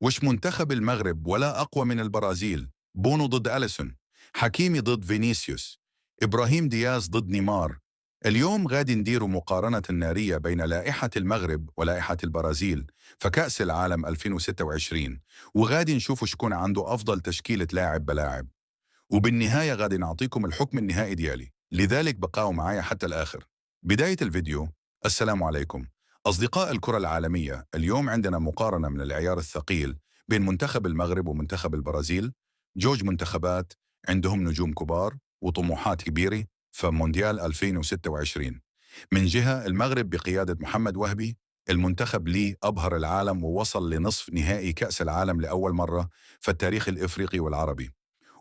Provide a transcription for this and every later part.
وش منتخب المغرب ولا أقوى من البرازيل؟ بونو ضد أليسون، حكيمي ضد فينيسيوس، إبراهيم دياز ضد نيمار. اليوم غادي ندير مقارنة نارية بين لائحة المغرب ولائحة البرازيل فكأس العالم 2026، وغادي نشوف شكون عنده أفضل تشكيلة لاعب بلاعب، وبالنهاية غادي نعطيكم الحكم النهائي ديالي، لذلك بقاوا معايا حتى الآخر. بداية الفيديو، السلام عليكم أصدقاء الكرة العالمية. اليوم عندنا مقارنة من العيار الثقيل بين منتخب المغرب ومنتخب البرازيل، جوج منتخبات عندهم نجوم كبار وطموحات كبيرة في مونديال 2026. من جهة المغرب بقيادة محمد وهبي، المنتخب ليه أبهر العالم ووصل لنصف نهائي كأس العالم لأول مرة في التاريخ الإفريقي والعربي.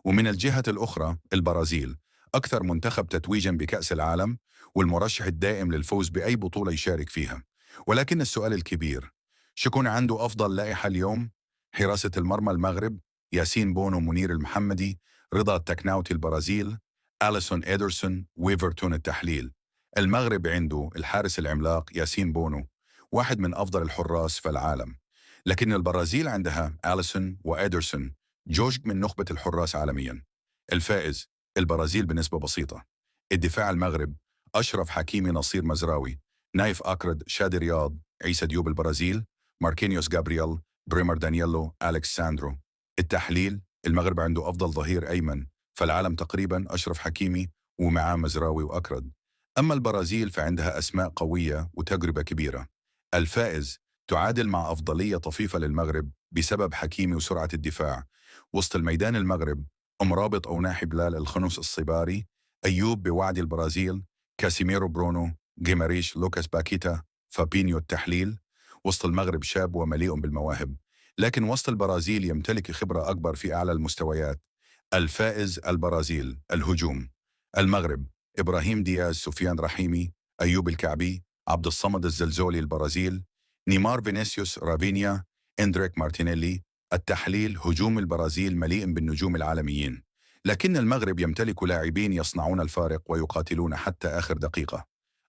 ومن الجهة الأخرى البرازيل، أكثر منتخب تتويجا بكأس العالم والمرشح الدائم للفوز بأي بطولة يشارك فيها. ولكن السؤال الكبير، شكون عنده أفضل لائحة اليوم؟ حراسة المرمى المغرب، ياسين بونو منير المحمدي، رضا التكناوتي البرازيل، أليسون إيدرسون ويفرتون التحليل. المغرب عنده الحارس العملاق ياسين بونو، واحد من أفضل الحراس في العالم. لكن البرازيل عندها أليسون وإيدرسون، جوج من نخبة الحراس عالميا. الفائز البرازيل بنسبة بسيطة. الدفاع المغرب، أشرف حكيمي نصير مزراوي، نايف أكرد شادي رياض عيسى ديوب البرازيل، ماركينيوس جابرييل بريمر دانييلو أليكس ساندرو. التحليل، المغرب عنده أفضل ظهير أيمن في العالم تقريبا أشرف حكيمي ومعاه مزراوي وأكرد. أما البرازيل فعندها أسماء قوية وتجربة كبيرة. الفائز تعادل مع أفضلية طفيفة للمغرب بسبب حكيمي وسرعة الدفاع. وسط الميدان المغرب، رابط أو ناحي بلال الخنوس الصباري، أيوب بوعد البرازيل، كاسيميرو برونو، جيماريش لوكاس باكيتا، فابينيو التحليل. وسط المغرب شاب ومليء بالمواهب، لكن وسط البرازيل يمتلك خبرة أكبر في أعلى المستويات. الفائز البرازيل. الهجوم، المغرب إبراهيم دياز سفيان رحيمي أيوب الكعبي عبد الصمد الزلزولي البرازيل، نيمار فينيسيوس رافينيا إندريك مارتينيلي. التحليل، هجوم البرازيل مليء بالنجوم العالميين، لكن المغرب يمتلك لاعبين يصنعون الفارق ويقاتلون حتى آخر دقيقة.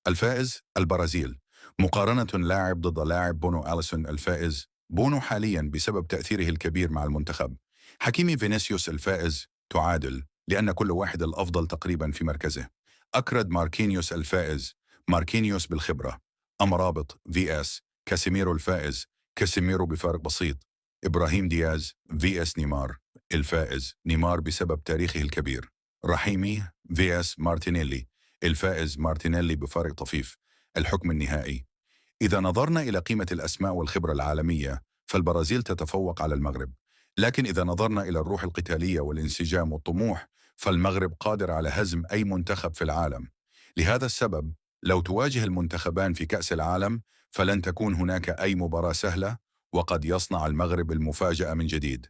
الفائز البرازيل. مقارنة لاعب ضد لاعب، بونو أليسون الفائز، بونو حاليا بسبب تأثيره الكبير مع المنتخب. حكيمي فينيسيوس الفائز، تعادل لأن كل واحد الأفضل تقريبا في مركزه. أكرد ماركينيوس الفائز، ماركينيوس بالخبرة. أمرابط في اس كاسيميرو الفائز، كاسيميرو بفارق بسيط. إبراهيم دياز في اس نيمار الفائز، نيمار بسبب تاريخه الكبير. رحيمي في اس مارتينيلي الفائز، مارتينيلي بفارق طفيف. الحكم النهائي، إذا نظرنا إلى قيمة الأسماء والخبرة العالمية فالبرازيل تتفوق على المغرب، لكن إذا نظرنا إلى الروح القتالية والانسجام والطموح فالمغرب قادر على هزم أي منتخب في العالم. لهذا السبب لو تواجه المنتخبان في كأس العالم فلن تكون هناك أي مباراة سهلة، وقد يصنع المغرب المفاجأة من جديد.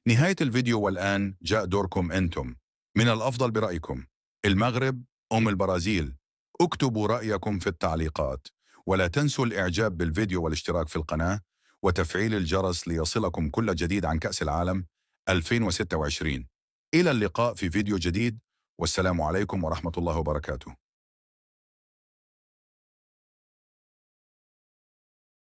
نهاية الفيديو، والآن جاء دوركم أنتم. من الأفضل برأيكم المغرب أم البرازيل؟ اكتبوا رأيكم في التعليقات، ولا تنسوا الإعجاب بالفيديو والاشتراك في القناة وتفعيل الجرس ليصلكم كل جديد عن كأس العالم 2026. إلى اللقاء في فيديو جديد، والسلام عليكم ورحمة الله وبركاته.